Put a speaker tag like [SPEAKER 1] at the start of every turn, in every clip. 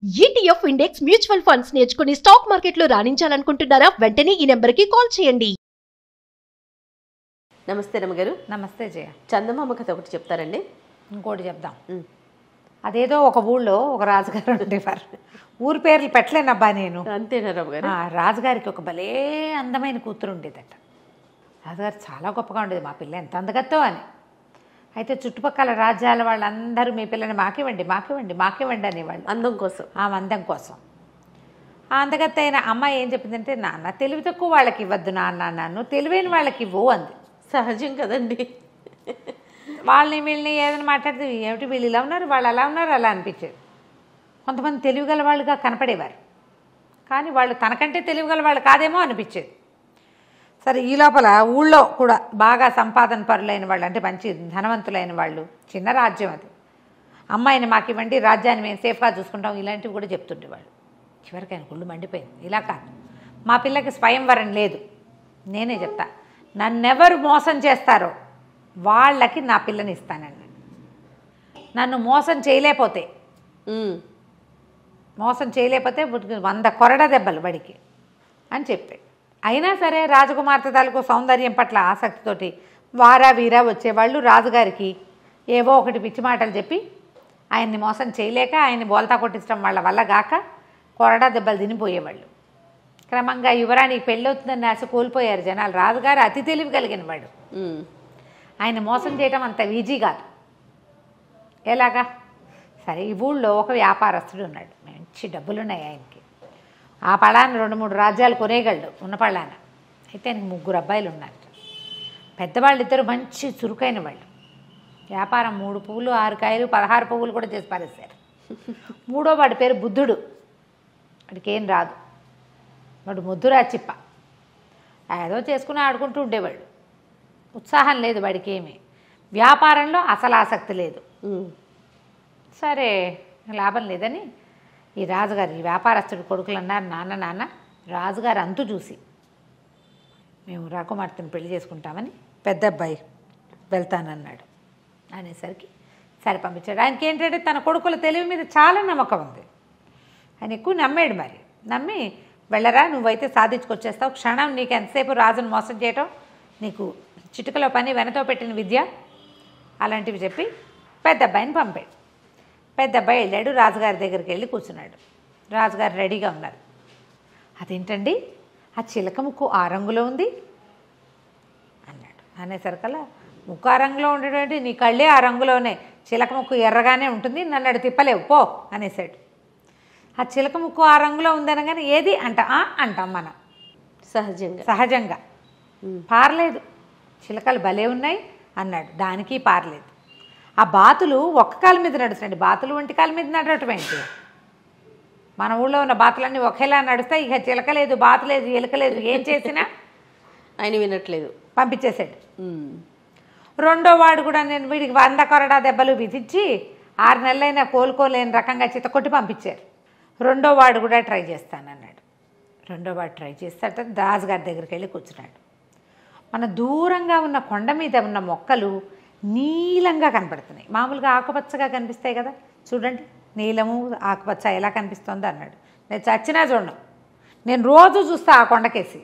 [SPEAKER 1] ETF index mutual funds నేర్చుకుని stock మార్కెట్లో రాణించాలనుకుంటున్నారా? వెంటనే ఈ నెంబర్కి కాల్ చేయండి.
[SPEAKER 2] నమస్తే రమగారు.
[SPEAKER 3] నమస్తే జయ.
[SPEAKER 2] చందమామ కథ ఒకటి చెప్తారండి.
[SPEAKER 3] ఇంకోటి చెప్దాం. అదేదో ఒక ఊళ్ళో ఒక రాజుగారు ఉండేవారు. ఊరి పేర్లు పెట్టలేనబ్బా నేను.
[SPEAKER 2] అంతేనా రమగారు?
[SPEAKER 3] రాజుగారికి ఒక భలే అందమైన కూతురు ఉండేదట. రాజుగారు చాలా గొప్పగా ఉండేది. మా పిల్ల ఎంత అందగత్తో అని. అయితే చుట్టుపక్కల రాజ్యాల వాళ్ళందరూ మీ పిల్లని మాకివ్వండి మాకివ్వండి మాకివ్వండి అనేవాళ్ళు.
[SPEAKER 2] అందం కోసం,
[SPEAKER 3] ఆమె అందం కోసం. ఆ అందగత్త అయిన అమ్మాయి ఏం చెప్పిందంటే, నాన్న తెలివి తక్కువ వాళ్ళకి ఇవ్వద్దు నాన్న, నన్ను తెలివైన వాళ్ళకి ఇవ్వు అంది.
[SPEAKER 2] సహజం కదండి.
[SPEAKER 3] వాళ్ళని వీళ్ళని ఏదైనా మాట్లాడితే ఏమిటి వీళ్ళు ఇలా ఉన్నారు వాళ్ళు అలా ఉన్నారు అలా అనిపించేది. కొంతమంది తెలివిగల వాళ్ళుగా కనపడేవారు, కానీ వాళ్ళు తనకంటే తెలివిగల వాళ్ళు కాదేమో అనిపించేది. సరే, ఈ లోపల ఊళ్ళో కూడా బాగా సంపాదన పరులైన వాళ్ళు, అంటే మంచి ధనవంతులైన వాళ్ళు, చిన్న రాజ్యం అది, అమ్మాయిని మాకు ఇవ్వండి రాజ్యాన్ని మేము సేఫ్గా చూసుకుంటాం ఇలాంటివి కూడా చెప్తుండేవాళ్ళు. చివరికి ఆయన గుళ్ళు మండిపోయింది. ఇలా కాదు, మా పిల్లకి స్వయంవరం లేదు, నేనే చెప్తా, నన్నెవరు మోసం చేస్తారో వాళ్ళకి నా పిల్లని ఇస్తానండి. నన్ను మోసం చేయలేకపోతే 100 కొరడ దెబ్బలు బడికి అని చెప్పాడు. అయినా సరే రాజకుమార్తె తాలూకు సౌందర్యం పట్ల ఆసక్తితోటి వారా వీరా వచ్చేవాళ్ళు రాజుగారికి ఏవో ఒకటి పిచ్చి మాటలు చెప్పి ఆయన్ని మోసం చేయలేక ఆయన్ని బోల్తా కొట్టించడం వాళ్ళ వల్ల గాక కొరడా దెబ్బలు తినిపోయేవాళ్ళు. క్రమంగా యువరానికి పెళ్ళవుతుందని ఆశ కోల్పోయారు జనాలు. రాజుగారు అతి తెలివి కలిగిన వాడు. ఆయన మోసం చేయడం అంత ఈజీ కాదు. ఎలాగా? సరే, ఈ ఊళ్ళో ఒక వ్యాపారస్తుడు ఉన్నాడు. మంచి డబ్బులున్నాయి ఆయనకి. ఆ పళాన 2-3 రాజ్యాలు కొనేయగలడు ఉన్న పళాన. అయితే ఆయనకి 3 అబ్బాయిలు ఉన్నారు. పెద్దవాళ్ళు ఇద్దరు మంచి చురుకైన వాళ్ళు. వ్యాపారం 3 పువ్వులు 6 కాయలు 16 పువ్వులు కూడా చేసి పారేశారు. మూడో వాడి పేరు బుద్ధుడు. వాడికి ఏం రాదు, వాడు ముద్దురా చిప్ప. ఏదో చేసుకుని ఆడుకుంటూ ఉండేవాడు. ఉత్సాహం లేదు వాడికి, ఏమీ వ్యాపారంలో అసలు ఆసక్తి లేదు. సరే, లాభం లేదని ఈ రాజుగారు, ఈ వ్యాపారస్తుడి కొడుకులు అన్నారు, నాన్న రాజుగారు అంతు చూసి మేము రాకుమార్తెను పెళ్లి చేసుకుంటామని పెద్ద అబ్బాయి వెళ్తానన్నాడు. అనేసరికి సరే పంపించాడు. ఆయనకి ఏంటంటే తన కొడుకుల తెలివి మీద చాలా నమ్మకం ఉంది. ఆయన ఎక్కువ నమ్మాడు. మరి నమ్మి, వెళ్ళరా నువ్వైతే సాధించుకొచ్చేస్తావు, క్షణం నీకు ఎంతసేపు రాజును మోసం చేయటం, నీకు చిటుకలో పని వెనతో పెట్టిన విద్య, అలాంటివి చెప్పి పెద్ద అబ్బాయిని పంపాడు. పెద్ద అబ్బాయి వెళ్ళాడు, రాజుగారి దగ్గరికి వెళ్ళి కూర్చున్నాడు. రాజుగారు రెడీగా ఉన్నారు. అదేంటండి ఆ చిలక ముక్కు ఆ రంగులో ఉంది అన్నాడు. అనేసరికల్లా ముక్కు ఆ రంగులో ఉండేటువంటి, నీ కళ్ళే ఆ రంగులోనే, చిలక ముక్కు ఎర్రగానే ఉంటుంది, నన్ను అడు తిప్పలేవు పో అనేసాడు. ఆ చిలక ముక్కు ఆ రంగులో ఉందనగానే ఏది అంటాం మనం సహజంగా. పారలేదు, చిలకలు భలే ఉన్నాయి అన్నాడు. దానికి పారలేదు. ఆ బాతులు ఒక్క కాలు మీద నడుస్తున్నాడు. బాతులు ఒంటి కాలు మీద నడవటం ఏంటి? మన ఊళ్ళో ఉన్న బాతులన్నీ ఒకేలా నడుస్తాయి. ఇక చిలక లేదు, బాతు లేదు, ఎలుక లేదు, ఏం చేసినా
[SPEAKER 2] ఆయన వినట్లేదు,
[SPEAKER 3] పంపించేశాడు. రెండో వాడు కూడా నేను వీడికి 100 కొరడా దెబ్బలు విధించి 6 నెలలైనా కోలుకోలేని రకంగా చితకొట్టి పంపించారు. రెండో వాడు కూడా ట్రై చేస్తానన్నాడు. రెండో వాడు ట్రై చేస్తాట. రాజుగారి దగ్గరికి వెళ్ళి కూర్చున్నాడు. మన దూరంగా ఉన్న కొండ మీద ఉన్న మొక్కలు నీలంగా కనపడుతున్నాయి. మామూలుగా ఆకుపచ్చగా కనిపిస్తాయి కదా, చూడండి నీలము ఆకుపచ్చ ఎలా కనిపిస్తుందో అన్నాడు. నేను చచ్చినా చూడను, నేను రోజు చూస్తా ఆ కొండకేసి.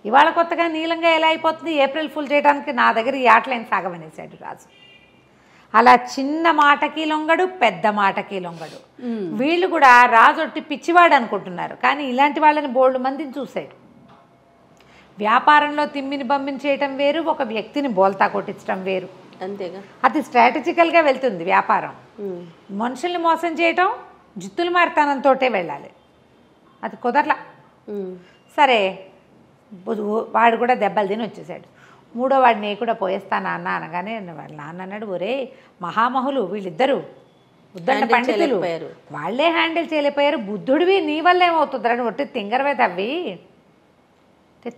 [SPEAKER 3] ఇవాళ కొత్తగా నీలంగా ఎలా అయిపోతుంది, ఏప్రిల్ ఫుల్ చేయడానికి నా దగ్గర ఈ ఆటలైన సాగమనేసాడు రాజు. అలా చిన్న మాటకి లొంగడు, పెద్ద మాటకి లొంగడు. వీళ్ళు కూడా రాజొట్టి పిచ్చివాడు అనుకుంటున్నారు, కానీ ఇలాంటి వాళ్ళని బోల్డ్ మందిని చూశాడు. వ్యాపారంలో తిమ్మిని బమ్మిని చేయటం వేరు, ఒక వ్యక్తిని బోల్తా కొట్టించడం వేరు.
[SPEAKER 2] అంతేగా,
[SPEAKER 3] అది స్ట్రాటజికల్గా వెళ్తుంది వ్యాపారం. మనుషుల్ని మోసం చేయటం జిత్తులు మారితనంతో వెళ్ళాలి, అది కుదరలా. సరే, వాడు కూడా దెబ్బలు తిని వచ్చేసాడు. మూడో వాడు నీ కూడా పోయేస్తాను నాన్న అనగానే వాళ్ళ నాన్న అన్నాడు, ఒరే మహామహులు వీళ్ళిద్దరూ, ఉద్దండ పండితులు, వాళ్ళే హ్యాండిల్ చేయలేకపోయారు, బుద్ధుడివి నీ వల్ల ఏమవుతుందని ఒట్టి తింగరవే తవ్వి,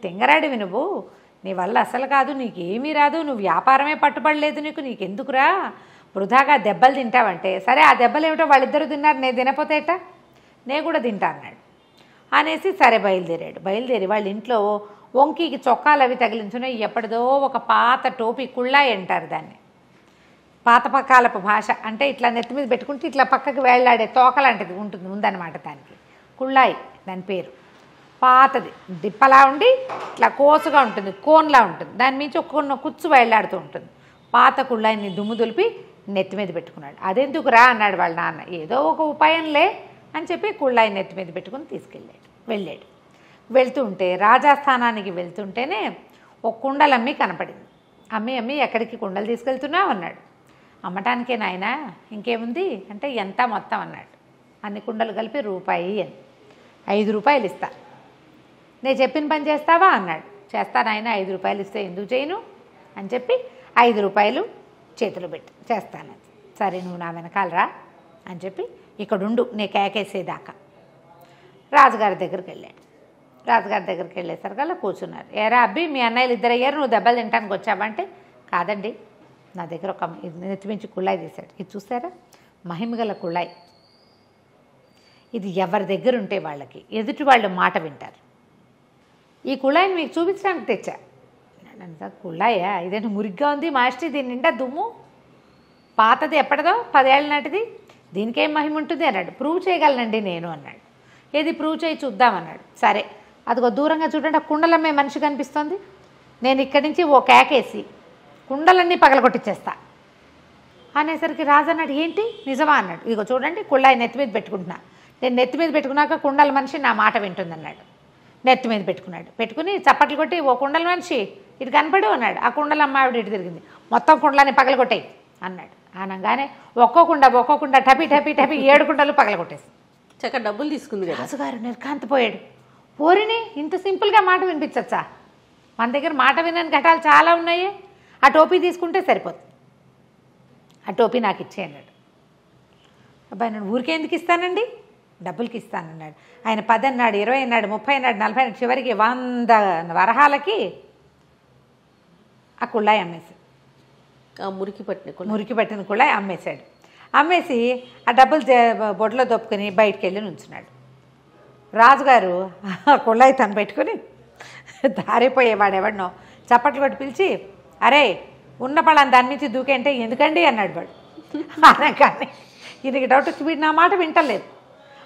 [SPEAKER 3] తింగరాడివి నువ్వు, నీ వల్ల అసలు కాదు, నీకేమీ రాదు, నువ్వు వ్యాపారమే పట్టుబడలేదు, నీకెందుకురా వృధాగా దెబ్బలు తింటావంటే, సరే ఆ దెబ్బలు ఏమిటో వాళ్ళిద్దరూ తిన్నారు, నేను తినపోతే ఎట్టా, నేను కూడా తింటా అన్నాడు. అనేసి సరే బయలుదేరి వాళ్ళ ఇంట్లో వంకీకి చొక్కాలు అవి తగిలించున్నాయి. ఎప్పటిదో ఒక పాత టోపీ కుళ్ళాయి అంటారు దాన్ని, పాతపకాలపు భాష అంటే ఇట్లా నెత్తి మీద పెట్టుకుంటే ఇట్లా పక్కకి వేళ్లాడే తోకలాంటిది ఉందన్నమాట దానికి. కుళ్ళాయి దాని పేరు. పాతది డిప్పలా ఉండి ఇట్లా కోసుగా ఉంటుంది, కోన్లా ఉంటుంది, దాని మించి ఒక్క కుచ్చు వేళ్లాడుతూ ఉంటుంది. పాత కుళ్ళాయిని దుమ్ము దులిపి నెత్తి మీద పెట్టుకున్నాడు. అదెందుకు రా అన్నాడు వాళ్ళ నాన్న. ఏదో ఒక ఉపాయంలే అని చెప్పి కుళ్ళాయి నెత్తి మీద పెట్టుకుని వెళ్ళాడు. వెళ్తూ ఉంటే రాజాస్థానానికి వెళ్తుంటేనే ఒక కుండలమ్మి కనపడింది. అమ్మి ఎక్కడికి కుండలు తీసుకెళ్తున్నావు అన్నాడు. అమ్మటానికే నాయనా, ఇంకేముంది అంటే ఎంత మొత్తం అన్నాడు. అన్ని కుండలు కలిపి రూపాయి అని. 5 రూపాయలు ఇస్తా, నేను చెప్పిన పని చేస్తావా అన్నాడు. చేస్తానాయన, 5 రూపాయలు ఇస్తే ఎందుకు చేయను అని చెప్పి 5 రూపాయలు చేతిలో పెట్టి చేస్తాను. సరే నువ్వు నా వెనకాలరా అని చెప్పి ఇక్కడుండు నే కేకేసేదాకా రాజుగారి దగ్గరికి వెళ్ళాడు. రాజుగారి దగ్గరికి వెళ్ళేసరికి అలా కూర్చున్నారు. ఏరా అబ్బి, మీ అన్నయ్యలు ఇద్దరు అయ్యారు, నువ్వు దెబ్బలు తింటానికి వచ్చావంటే, కాదండి నా దగ్గర ఒక నెత్తిమించి కుళ్ళాయి తీశాడు. ఇది చూసారా, మహిమగల కుళ్ళాయి. ఇది ఎవరి దగ్గర ఉంటే వాళ్ళకి ఎదుటి వాళ్ళు మాట వింటారు. ఈ కుళాయిని మీకు చూపించడానికి తెచ్చా. కుళాయా, ఇదేంటి మురిగ్గా ఉంది మాస్టర్, దీని నిండా దుమ్ము, పాతది ఎప్పటిదో 10 ఏళ్ళ నాటిది, దీనికేం మహిమ ఉంటుంది అన్నాడు. ప్రూవ్ చేయగలనండి నేను అన్నాడు. ఏది ప్రూవ్ చేయి చూద్దామన్నాడు. సరే అదిగో దూరంగా చూడండి, ఆ కుండలమ్మే మనిషి కనిపిస్తోంది, నేను ఇక్కడి నుంచి ఓ కేకేసి కుండలన్నీ పగలగొట్టిచ్చేస్తా అనేసరికి రాజు అన్నాడు. ఏంటి నిజమా అన్నాడు. ఇదిగో చూడండి కుళ్ళాయి నెత్తి మీద పెట్టుకుంటున్నా, నేను నెత్తి మీద పెట్టుకున్నాక కుండల మనిషి నా మాట వింటుందన్నాడు. నెత్తి మీద పెట్టుకున్నాడు. పెట్టుకుని చప్పట్లు కొట్టి, ఓ కుండల మనిషి ఇటు కనపడు అన్నాడు. ఆ కుండల అమ్మావిడ ఇటు తిరిగింది, మొత్తం కుండలని పగలగొట్టాయి అన్నాడు. అనగానే ఒక్కోకుండా టపి 7 కుండలు పగలగొట్టేసి
[SPEAKER 2] చక్కగా డబ్బులు తీసుకుంది కదా.
[SPEAKER 3] రాజుగారు నిర్కాంతపోయాడు. పోరిని ఇంత సింపుల్గా మాట వినిపించచ్చా, మన దగ్గర మాట వినని ఘటాలు చాలా ఉన్నాయి, ఆ టోపీ తీసుకుంటే సరిపోతుంది, ఆ టోపీ నాకు ఇచ్చే అన్నాడు. అబ్బాయి నేను ఊరికే ఎందుకు ఇస్తానండి, డబ్బులకి ఇస్తానన్నాడు. ఆయన 10 అన్నాడు, 20 అన్నాడు, 30 అన్నాడు, 40 అన్నాడు, చివరికి 100 వరహాలకి ఆ కుళ్ళాయి అమ్మేసి, మురికి పట్టిన కుళ్ళాయి అమ్మేశాడు. అమ్మేసి ఆ డబ్బులు బొడ్లో దొప్పుకొని బయటికి వెళ్ళి నుంచున్నాడు. రాజుగారు ఆ కుళ్ళాయి తను పెట్టుకుని దారిపోయేవాడు ఎవడినో చప్పట్లు కొట్టి పిలిచి, అరే ఉన్న పళ్ళని దాని నుంచి దూకేంటే ఎందుకండి అన్నాడు వాడు. అనగానే ఈయనకి డౌట్ వచ్చి, వీడు నా మాట వింటలేదు.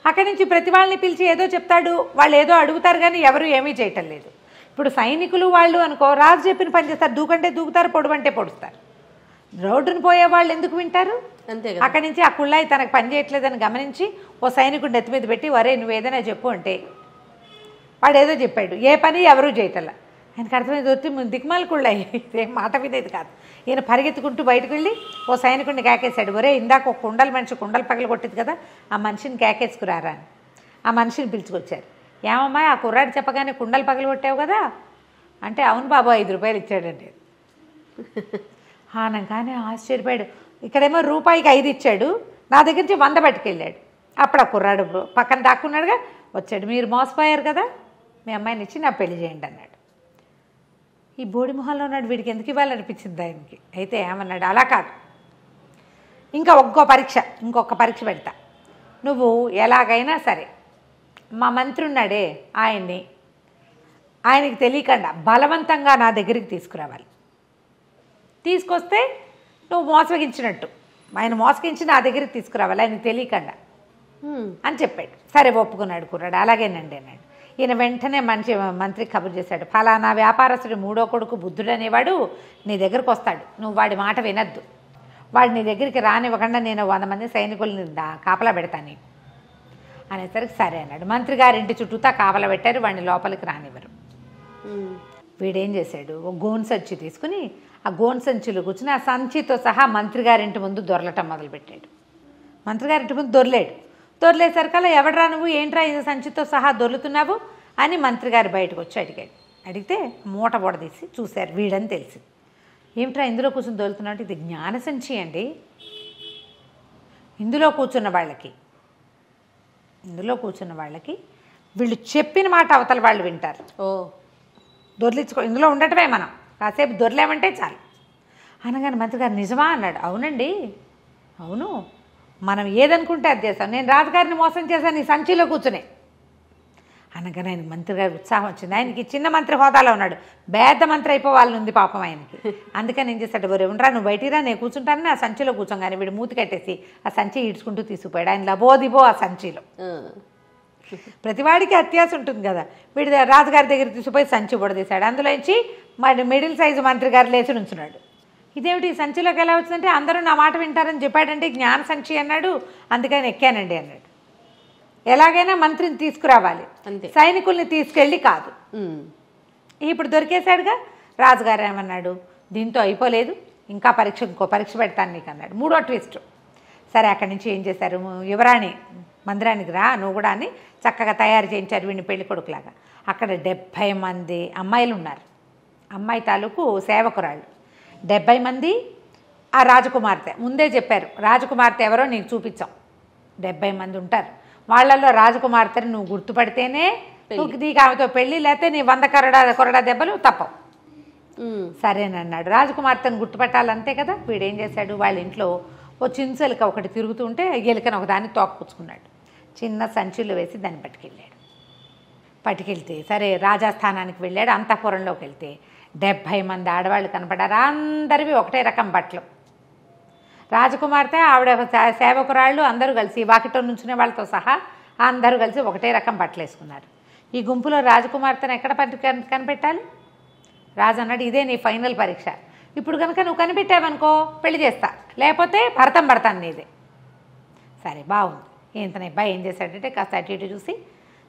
[SPEAKER 3] అక్కడి నుంచి ప్రతి వాళ్ళని పిలిచి ఏదో చెప్తాడు, వాళ్ళు ఏదో అడుగుతారు కానీ ఎవరు ఏమీ చేయటం లేదు. ఇప్పుడు సైనికులు వాళ్ళు అనుకో, రాజు చెప్పిన పని చేస్తారు, దూకంటే దూకుతారు, పొడువంటే పొడుస్తారు. రోడ్డును పోయే వాళ్ళు ఎందుకు వింటారు?
[SPEAKER 2] అంతే.
[SPEAKER 3] అక్కడి నుంచి ఆ కుళ్ళాయి తనకు పని చేయట్లేదని గమనించి ఓ సైనికుడు నెత్తి మీద పెట్టి, వరే నువ్వు ఏదైనా చెప్పు అంటే వాడు ఏదో చెప్పాడు, ఏ పని ఎవరూ చేయటల్లా. ఆయనకు అర్థమైంది, వచ్చి దిక్మాల కుళ్ళాయి, ఇదేం మాట వినేది కాదు. ఈయన పరిగెత్తుకుంటూ బయటకు వెళ్ళి ఓ సైనికుడిని కేకేశాడు. ఒరే ఇందాక ఒక కుండల మనిషి కుండలు పగలు కొట్టింది కదా, ఆ మనిషిని కేకేసుకురారా అని. ఆ మనిషిని పిలుచుకొచ్చారు. ఏమమ్మా ఆ కుర్రాడు చెప్పగానే కుండలు పగలు కొట్టావు కదా అంటే, అవును బాబు 5 రూపాయలు ఇచ్చాడండి. అనగానే ఆశ్చర్యపోయాడు. ఇక్కడేమో రూపాయికి 5 ఇచ్చాడు, నా దగ్గర నుంచి 100 పట్టుకెళ్ళాడు. అప్పుడు ఆ కుర్రాడు పక్కన దాక్కున్నాడుగా, వచ్చాడు. మీరు మోసపోయారు కదా, మీ అమ్మాయిని ఇచ్చి నా పెళ్లి చేయండి అన్నాడు. ఈ బోడి మొహంలో ఉన్నాడు, వీడికి ఎందుకు ఇవ్వాలనిపించింది ఆయనకి. అయితే ఏమన్నాడు, అలా కాదు, ఇంకొక పరీక్ష పెడతా, నువ్వు ఎలాగైనా సరే మా మంత్రి ఉన్నాడే ఆయనకి తెలియకుండా బలవంతంగా నా దగ్గరికి తీసుకురావాలి. తీసుకొస్తే నువ్వు మోసగించినట్టు, ఆయన మోసగించి నా దగ్గరికి తీసుకురావాలి ఆయనకు తెలియకుండా అని చెప్పాడు. సరే ఒప్పుకున్నాడు కుర్రాడు. అలాగేనండి అన్నాడు. ఈయన వెంటనే మంత్రికి కబురు చేశాడు, ఫలానా వ్యాపారస్తుడు 3వ కొడుకు బుద్ధుడు అనేవాడు నీ దగ్గరకు వస్తాడు, నువ్వు వాడి మాట వినద్దు, వాడు నీ దగ్గరికి రానివ్వకుండా నేను 100 మంది సైనికుల్ని కాపలా పెడతాను అనేసరికి సరే అన్నాడు. మంత్రి గారింటి చుట్టూతా కాపలా పెట్టారు, వాడిని లోపలికి రానివ్వరు. వీడేం చేశాడు, ఒక గోను సంచి తీసుకుని ఆ గోను సంచిలో కూర్చుని ఆ సంచితో సహా మంత్రి గారింటి ముందు దొరలటం మొదలుపెట్టాడు. మంత్రి గారింటి ముందు దొరలేసరికల్లా, ఎవడరా నువ్వు, ఏంట్రా ఇది సంచితో సహా దొర్లుతున్నావు అని మంత్రి గారు బయటకు వచ్చి అడిగాడు. అడిగితే మూట బొడదీసి చూశారు, వీడని తెలిసి. ఏమిట్రా ఇందులో కూర్చొని దొరుకుతున్నావు? ఇది జ్ఞాన సంచి అండి, ఇందులో కూర్చున్న వాళ్ళకి వీళ్ళు చెప్పిన మాట అవతల వాళ్ళు వింటారు. దొర్లించుకో, ఇందులో ఉండటమే, మనం కాసేపు దొరలేమంటే చాలు అనగానే మంత్రి గారు నిజమా అన్నాడు. అవునండి, అవును, మనం ఏదనుకుంటే అది చేస్తాం. నేను రాజుగారిని మోసం చేశాను ఈ సంచిలో కూర్చునే అనగానే ఆయన మంత్రి గారికి ఉత్సాహం వచ్చింది. ఆయనకి చిన్న మంత్రి హోదాలో ఉన్నాడు, పెద్ద మంత్రి అయిపోవాలని ఉంది పాపం ఆయనకి. అందుకని ఏం చేస్తాడు, ఒరే ఉండరా నువ్వు బయటిరా, నేను కూర్చుంటానని ఆ సంచిలో కూర్చోగానే వీడు మూతి కట్టేసి ఆ సంచి ఈడ్చుకుంటూ తీసుకుపోయాడు. ఆయన లబోదిబో ఆ సంచిలో. ప్రతివాడికి అత్యాస ఉంటుంది కదా, వీడి రాజుగారి దగ్గర తీసుకుపోయి సంచి బుడదీశాడు. అందులో నుంచి మరి మిడిల్ సైజు మంత్రి గారు లేచి నుంచున్నాడు. ఇదేమిటి ఈ సంచిలోకి ఎలా వచ్చిందంటే, అందరూ నా మాట వింటారని చెప్పాడంటే జ్ఞాన సంచి అన్నాడు, అందుకని ఎక్కానండి అన్నాడు. ఎలాగైనా మంత్రిని తీసుకురావాలి, సైనికుల్ని తీసుకెళ్ళి కాదు. ఇప్పుడు దొరికేశాడుగా. రాజుగారు ఏమన్నాడు, దీంతో అయిపోలేదు, ఇంకా ఇంకో పరీక్ష పెడతాను నీకు అన్నాడు. 3వ ట్విస్ట్. సరే అక్కడి నుంచి ఏం చేశారు, యువరాణి మందిరానికి రా నువ్వు కూడా అని చక్కగా తయారు చేయించారు వీడిని పెళ్లి కొడుకులాగా. అక్కడ 70 మంది అమ్మాయిలు ఉన్నారు, అమ్మాయి తాలూకు సేవకురాళ్ళు 70 మంది. ఆ రాజకుమార్తె ముందే చెప్పారు, రాజకుమార్తె ఎవరో నీకు చూపించాం. 70 మంది ఉంటారు, వాళ్ళల్లో రాజకుమార్తెని నువ్వు గుర్తుపడితేనే నువ్వు నీకు ఆమెతో పెళ్ళి, లేకపోతే నీ 100 కొరడా దెబ్బలు తప్పవు. సరేనన్నాడు. రాజకుమార్తెను గుర్తుపట్టాలంతే కదా. వీడేం చేశాడు, వాళ్ళ ఇంట్లో ఓ చించెలిక ఒకటి తిరుగుతుంటే ఎలికను ఒకదాన్ని తోకపుచ్చుకున్నాడు. చిన్న సంచులు వేసి దాన్ని పట్టుకెళ్తే సరే రాజాస్థానానికి వెళ్ళాడు. అంతఃపురంలోకి వెళ్తే 70 మంది ఆడవాళ్ళు కనపడారు. అందరివి ఒకటే రకం బట్టలు. రాజకుమార్తె ఆవిడ సేవకురాళ్ళు అందరూ కలిసి వాకిట్లో నుంచునే వాళ్ళతో సహా అందరూ కలిసి ఒకటే రకం బట్టలు వేసుకున్నారు. ఈ గుంపులో రాజకుమార్తెను ఎక్కడ కనిపెట్టాలి? రాజు అన్నాడు, ఇదే నీ ఫైనల్ పరీక్ష. ఇప్పుడు కనుక నువ్వు కనిపెట్టావనుకో పెళ్లి చేస్తా, లేకపోతే భరతం పడతాను నీదే. సరే బాగుంది. ఇంతనబ్బా ఏం చేశాడంటే కాస్త అటు ఇటు చూసి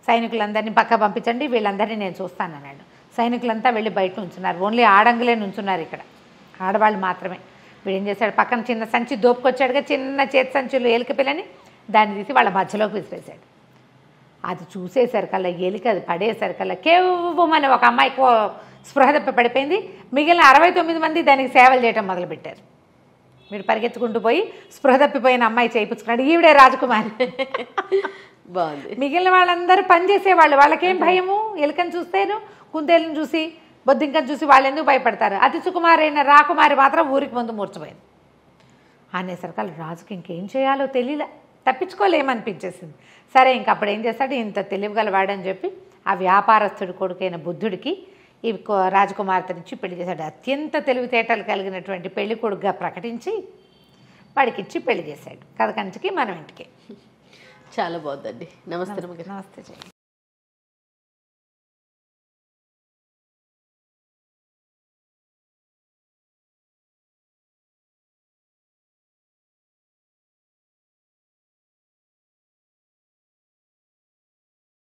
[SPEAKER 3] సైనికులందరినీ పక్క పంపించండి, వీళ్ళందరినీ నేను చూస్తానన్నాడు. సైనికులంతా వెళ్ళి బయట నుంచున్నారు. ఓన్లీ ఆడంగులే నుంచున్నారు ఇక్కడ, ఆడవాళ్ళు మాత్రమే. వీడు ఏం చేశాడు, పక్కన చిన్న సంచి దోపుకొచ్చాడుగా, చిన్న చేతి సంచులు ఎలిక పిల్లని దాన్ని తీసి వాళ్ళ మధ్యలోకి విసిరేశాడు. అది చూసేసరికల్లా ఎలిక అది పడేసరికల్లా కేవ్వమని ఒక అమ్మాయికి స్పృహ తప్పి పడిపోయింది. మిగిలిన 69 మంది దానికి సేవలు చేయటం మొదలుపెట్టారు. వీడు పరిగెత్తుకుంటూ పోయి స్పృహ తప్పిపోయిన అమ్మాయి చేయించుకున్నాడు. ఈవిడే రాజకుమారి.
[SPEAKER 2] బాగుంది.
[SPEAKER 3] మిగిలిన వాళ్ళందరూ పనిచేసేవాళ్ళు, వాళ్ళకేం భయము, ఎలుకని చూస్తేను కుందేలను చూసి బొద్దింకని చూసి వాళ్ళు ఎందుకు భయపడతారు. అతి సుకుమారైన రాకుమారి మాత్రం ఊరికి ముందు మూర్చపోయింది. అనేసరికల్లా రాజుకి ఇంకేం చేయాలో తెలియలే, తప్పించుకోలేమనిపించేసింది. సరే ఇంకప్పుడు ఏం చేస్తాడు, ఇంత తెలివిగలవాడని చెప్పి ఆ వ్యాపారస్తుడి కొడుకైన బుద్ధుడికి ఈ రాజకుమార్తెనిచ్చి పెళ్లి చేశాడు. అత్యంత తెలివితేటలు కలిగినటువంటి పెళ్లి కొడుకుగా ప్రకటించి వాడికిచ్చి పెళ్లి చేశాడు. కథ కంచికి మనం ఇంటికి.
[SPEAKER 2] చాలా బాగుందండి. నమస్తే.
[SPEAKER 3] నమస్తే.